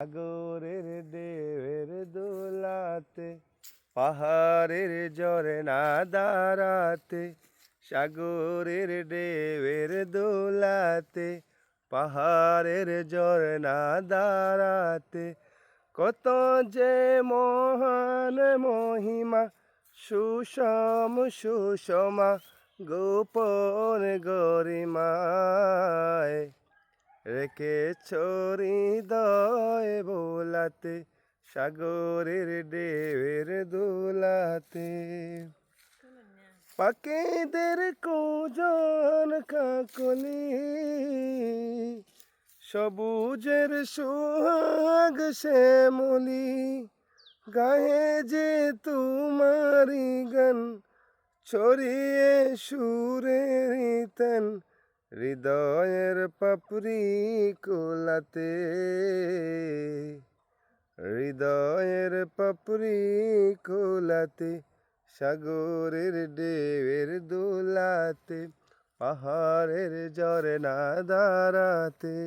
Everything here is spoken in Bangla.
সাগরের ঢেউয়ের দোলাতে পাহাড়ের ঝরনা দাঁড়াতে, সাগরের ঢেউয়ের দোলাতে পাহাড়ের ঝরনা দাঁড়াতে, কত যে মহান মহিমা সুষম সুষমা গোপন গরিমায় রেখেছ হৃদয় বোলাতে, সাগরের ঢেউয়ের দোলাতে। পাখিদের কুজন কাকলি সবুজের সোহাগ শ্যামলি, গায়ে যে তোমারি গান ছড়িয়ে সুরের তান, হৃদয়ের পাপড়ি কোলাতে, হৃদয়ের পাপড়ি কোলাতে, সাগরের ঢেউয়ের দোলাতে পাহাড়ের ঝরনা দাঁড়াতে।